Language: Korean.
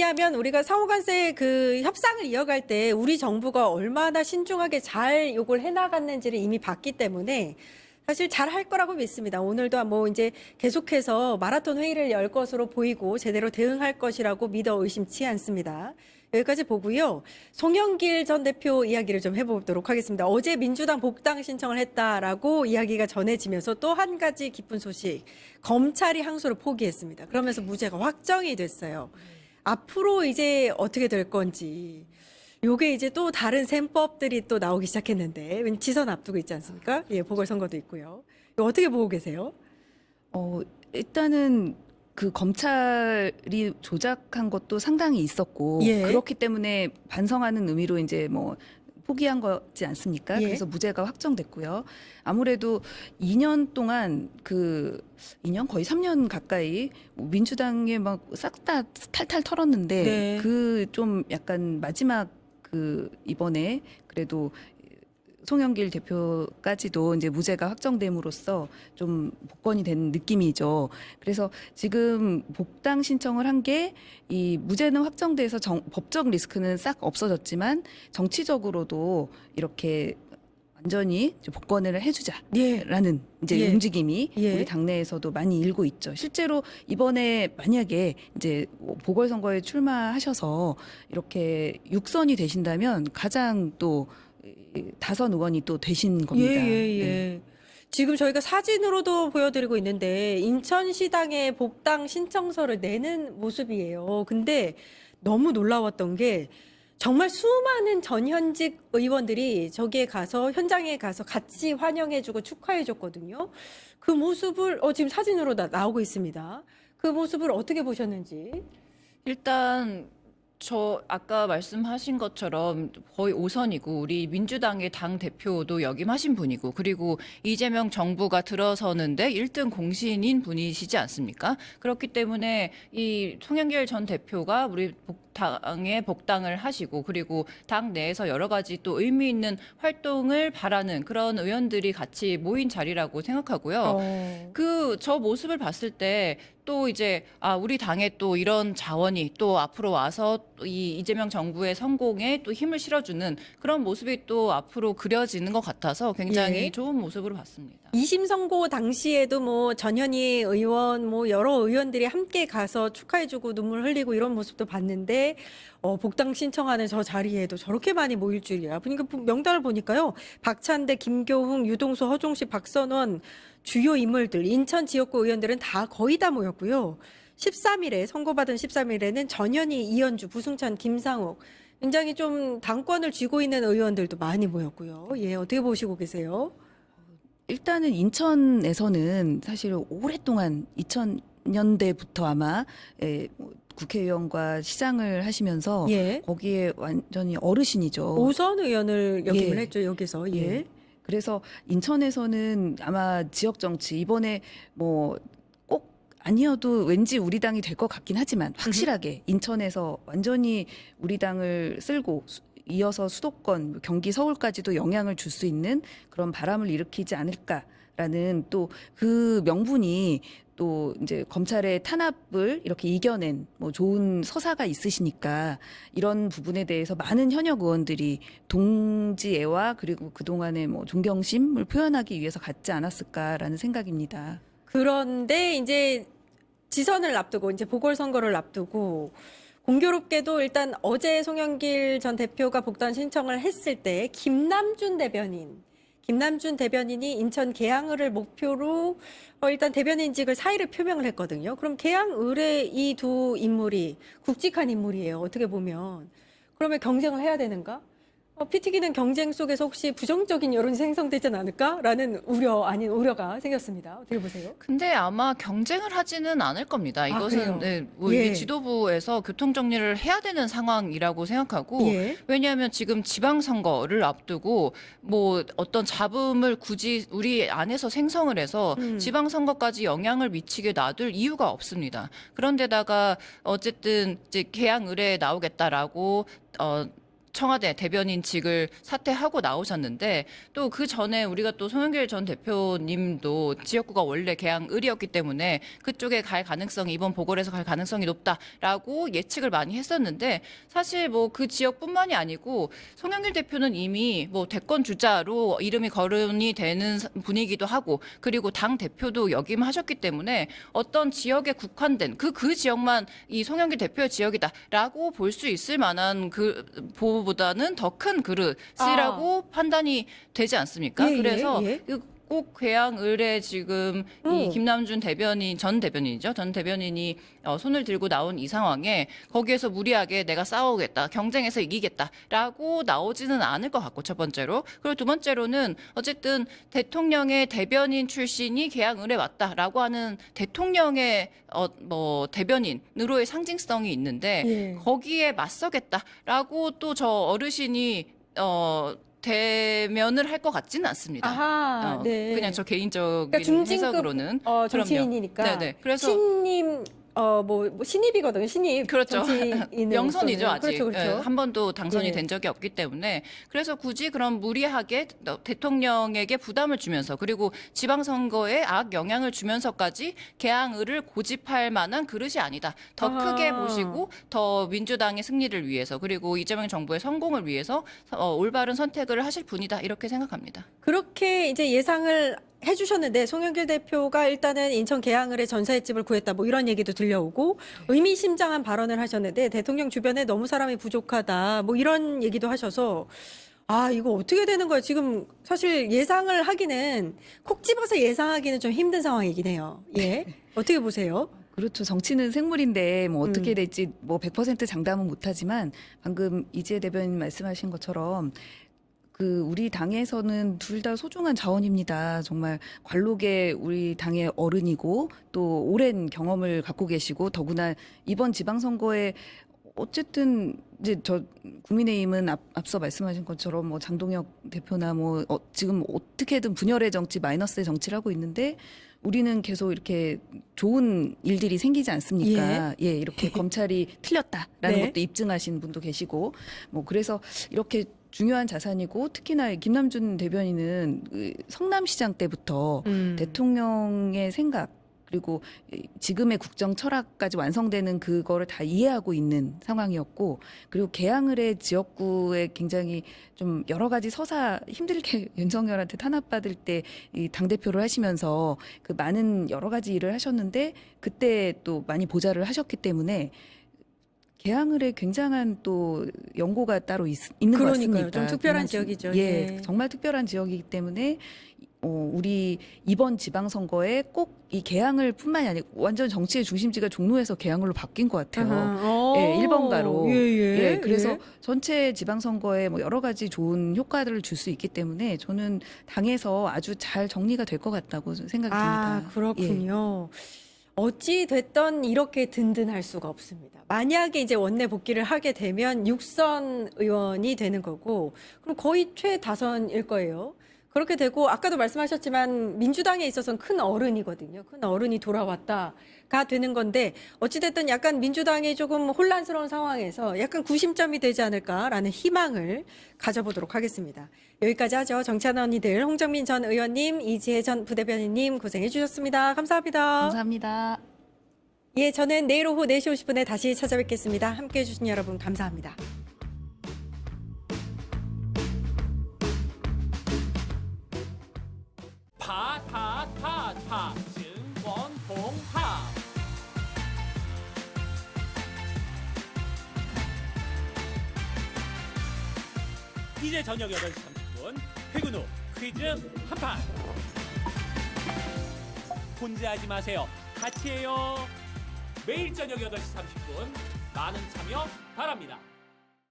왜냐하면 우리가 상호간세 그 협상을 이어갈 때 우리 정부가 얼마나 신중하게 잘 요걸 해나갔는지를 이미 봤기 때문에 사실 잘 할 거라고 믿습니다. 오늘도 뭐 이제 계속해서 마라톤 회의를 열 것으로 보이고 제대로 대응할 것이라고 믿어 의심치 않습니다. 여기까지 보고요. 송영길 전 대표 이야기를 좀 해보도록 하겠습니다. 어제 민주당 복당 신청을 했다라고 이야기가 전해지면서 또 한 가지 기쁜 소식. 검찰이 항소를 포기했습니다. 그러면서 무죄가 확정이 됐어요. 앞으로 이제 어떻게 될 건지. 요게 이제 또 다른 셈법들이 또 나오기 시작했는데 지선 앞두고 있지 않습니까? 예, 보궐선거도 있고요. 이거 어떻게 보고 계세요? 일단은 그 검찰이 조작한 것도 상당히 있었고 예. 그렇기 때문에 반성하는 의미로 이제 뭐 포기한 거지 않습니까? 예. 그래서 무죄가 확정됐고요. 아무래도 2년 동안 2년 거의 3년 가까이 민주당에 막 싹 다 탈탈 털었는데 네. 그 좀 약간 마지막 이번에 그래도 송영길 대표까지도 이제 무죄가 확정됨으로써 좀 복권이 된 느낌이죠. 그래서 지금 복당 신청을 한 게 이 무죄는 확정돼서 법적 리스크는 싹 없어졌지만 정치적으로도 이렇게 완전히 이제 복권을 해주자라는 이제 예. 움직임이 예. 우리 당내에서도 많이 일고 있죠. 실제로 이번에 만약에 이제 보궐선거에 출마하셔서 이렇게 육선이 되신다면 가장 또 다선 의원이 또 되신 겁니다. 예. 네. 지금 저희가 사진으로도 보여드리고 있는데 인천시당에 복당 신청서를 내는 모습이에요. 근데 너무 놀라웠던 게 정말 수많은 전현직 의원들이 저기에 가서 현장에 가서 같이 환영해주고 축하해줬거든요. 그 모습을 지금 사진으로 나오고 있습니다. 그 모습을 어떻게 보셨는지. 일단 저 아까 말씀하신 것처럼 거의 5선이고 우리 민주당의 당 대표도 역임하신 분이고 그리고 이재명 정부가 들어서는데 1등 공신인 분이시지 않습니까? 그렇기 때문에 이 송영길 전 대표가 우리 당에 복당을 하시고 그리고 당 내에서 여러 가지 또 의미 있는 활동을 바라는 그런 의원들이 같이 모인 자리라고 생각하고요. 저 모습을 봤을 때 또 이제 우리 당에 또 이런 자원이 또 앞으로 와서 이 이재명 정부의 성공에 또 힘을 실어주는 그런 모습이 또 앞으로 그려지는 것 같아서 굉장히 예. 좋은 모습으로 봤습니다. 2심 선고 당시에도 뭐 전현희 의원 뭐 여러 의원들이 함께 가서 축하해주고 눈물 흘리고 이런 모습도 봤는데 복당 신청하는 저 자리에도 저렇게 많이 모일 줄이야. 그러니까 명단을 보니까요. 박찬대, 김교흥, 유동수, 허종식, 박선원 주요 인물들 인천 지역구 의원들은 다 거의 다 모였고요. 13일에 선고받은 13일에는 전현희, 이현주, 부승찬, 김상욱 굉장히 좀 당권을 쥐고 있는 의원들도 많이 모였고요. 예, 어떻게 보시고 계세요? 일단은 인천에서는 사실 오랫동안 2000년대부터 아마 국회의원과 시장을 하시면서 예. 거기에 완전히 어르신이죠. 5선 의원을 역임을 예. 했죠, 여기서. 예. 예. 그래서 인천에서는 아마 지역 정치 이번에 뭐 꼭 아니어도 왠지 우리 당이 될 것 같긴 하지만 확실하게 인천에서 완전히 우리 당을 쓸고 이어서 수도권, 경기 서울까지도 영향을 줄 수 있는 그런 바람을 일으키지 않을까라는 또 그 명분이 또 이제 검찰의 탄압을 이렇게 이겨낸 뭐 좋은 서사가 있으시니까 이런 부분에 대해서 많은 현역 의원들이 동지애와 그리고 그동안의 뭐 존경심을 표현하기 위해서 갔지 않았을까라는 생각입니다. 그런데 이제 지선을 앞두고 이제 보궐선거를 앞두고 공교롭게도 일단 어제 송영길 전 대표가 복당 신청을 했을 때 김남준 대변인이 인천 계양을을 목표로 일단 대변인직을 사의를 표명을 했거든요. 그럼 계양을의 이 두 인물이 굵직한 인물이에요. 어떻게 보면. 그러면 경쟁을 해야 되는가? 피튀기는 경쟁 속에서 혹시 부정적인 여론이 생성되지 않을까라는 우려가 생겼습니다. 어떻게 보세요? 근데 아마 경쟁을 하지는 않을 겁니다. 이것은 그래요? 뭐 예. 이게 지도부에서 교통 정리를 해야 되는 상황이라고 생각하고 예. 왜냐하면 지금 지방선거를 앞두고 뭐 어떤 잡음을 굳이 우리 안에서 생성을 해서 지방선거까지 영향을 미치게 놔둘 이유가 없습니다. 그런데다가 어쨌든 이제 계양을에 나오겠다라고 청와대 대변인직을 사퇴하고 나오셨는데 또 그 전에 우리가 또 송영길 전 대표님도 지역구가 원래 개항을이었기 때문에 그쪽에 갈 가능성이 이번 보궐에서 갈 가능성이 높다라고 예측을 많이 했었는데 사실 뭐 그 지역뿐만이 아니고 송영길 대표는 이미 뭐 대권 주자로 이름이 거론이 되는 분이기도 하고 그리고 당 대표도 역임하셨기 때문에 어떤 지역에 국한된 그 지역만 이 송영길 대표의 지역이다라고 볼 수 있을 만한 그 보다는 더 큰 그릇이라고 판단이 되지 않습니까? 예, 그래서 예. 꼭 괴양을에 지금 이 김남준 대변인 전 대변인이죠. 전 대변인이 손을 들고 나온 이 상황에 거기에서 무리하게 내가 싸우겠다, 경쟁해서 이기겠다라고 나오지는 않을 것 같고 첫 번째로 그리고 두 번째로는 어쨌든 대통령의 대변인 출신이 괴양을에 왔다라고 하는 대통령의 뭐 대변인으로의 상징성이 있는데 예. 거기에 맞서겠다라고 또 저 어르신이 대면을 할 것 같지는 않습니다. 아하, 네. 그냥 저 개인적인 그러니까 중진급 해석으로는 정치인이니까. 그럼요. 네네. 그래서 신임 뭐 신입이거든요. 신입 그렇죠. 정치인으로서는. 명선이죠 아직. 그렇죠, 그렇죠. 한 번도 당선이 예. 된 적이 없기 때문에 그래서 굳이 그런 무리하게 대통령에게 부담을 주면서 그리고 지방선거에 악 영향을 주면서까지 개항을을 고집할 만한 그릇이 아니다. 더 아하. 크게 보시고 더 민주당의 승리를 위해서 그리고 이재명 정부의 성공을 위해서 올바른 선택을 하실 분이다 이렇게 생각합니다. 그렇게 이제 예상을 해주셨는데 송영길 대표가 일단은 인천 계양을에 전사의집을 구했다 뭐 이런 얘기도 들려오고 의미심장한 발언을 하셨는데 대통령 주변에 너무 사람이 부족하다 뭐 이런 얘기도 하셔서 아 이거 어떻게 되는 거예요? 지금 사실 예상을 하기는 콕 집어서 예상하기는 좀 힘든 상황이긴 해요. 예, 어떻게 보세요? 그렇죠. 정치는 생물인데 뭐 어떻게 될지 뭐 100% 장담은 못하지만 방금 이재 대변인 말씀하신 것처럼 그 우리 당에서는 둘 다 소중한 자원입니다. 정말 관록의 우리 당의 어른이고 또 오랜 경험을 갖고 계시고 더구나 이번 지방선거에 어쨌든 이제 저 국민의힘은 앞서 말씀하신 것처럼 뭐 장동혁 대표나 뭐 지금 어떻게든 분열의 정치 마이너스의 정치를 하고 있는데 우리는 계속 이렇게 좋은 일들이 생기지 않습니까? 예, 이렇게 검찰이 틀렸다라는 네. 것도 입증하신 분도 계시고 뭐 그래서 이렇게 중요한 자산이고 특히나 김남준 대변인은 그 성남시장 때부터 대통령의 생각 그리고 지금의 국정 철학까지 완성되는 그거를 다 이해하고 있는 상황이었고 그리고 계양을의 지역구에 굉장히 좀 여러 가지 서사 힘들게 윤석열한테 탄압받을 때 이 당대표를 하시면서 그 많은 여러 가지 일을 하셨는데 그때 또 많이 보좌를 하셨기 때문에 계양을에 굉장한 또 연고가 따로 있는 것 그러니까요. 같습니다. 좀 특별한 지역이죠. 예, 예. 정말 특별한 지역이기 때문에 우리 이번 지방선거에 꼭 이 계양을 뿐만이 아니고 완전 정치의 중심지가 종로에서 계양을로 바뀐 것 같아요. 아하. 예, 1번가로. 예. 그래서 전체 지방선거에 뭐 여러 가지 좋은 효과를 줄 수 있기 때문에 저는 당에서 아주 잘 정리가 될 것 같다고 생각이 아, 듭니다. 그렇군요. 어찌 됐던 이렇게 든든할 수가 없습니다. 만약에 이제 원내 복귀를 하게 되면 6선 의원이 되는 거고, 그럼 거의 최다선일 거예요. 그렇게 되고, 아까도 말씀하셨지만 민주당에 있어서는 큰 어른이거든요. 큰 어른이 돌아왔다가 되는 건데, 어찌됐든 약간 민주당이 조금 혼란스러운 상황에서 약간 구심점이 되지 않을까라는 희망을 가져보도록 하겠습니다. 여기까지 하죠. 정치하는 언니들, 홍정민 전 의원님, 이지혜 전 부대변인님 고생해 주셨습니다. 감사합니다. 감사합니다. 예, 저는 내일 오후 4시 50분에 다시 찾아뵙겠습니다. 함께해 주신 여러분 감사합니다. 파타타타 증권통합 이제 저녁 8시 30분 퇴근 후 퀴즈 한판 혼자 하지 마세요. 같이 해요. 매일 저녁 8시 30분 많은 참여 바랍니다.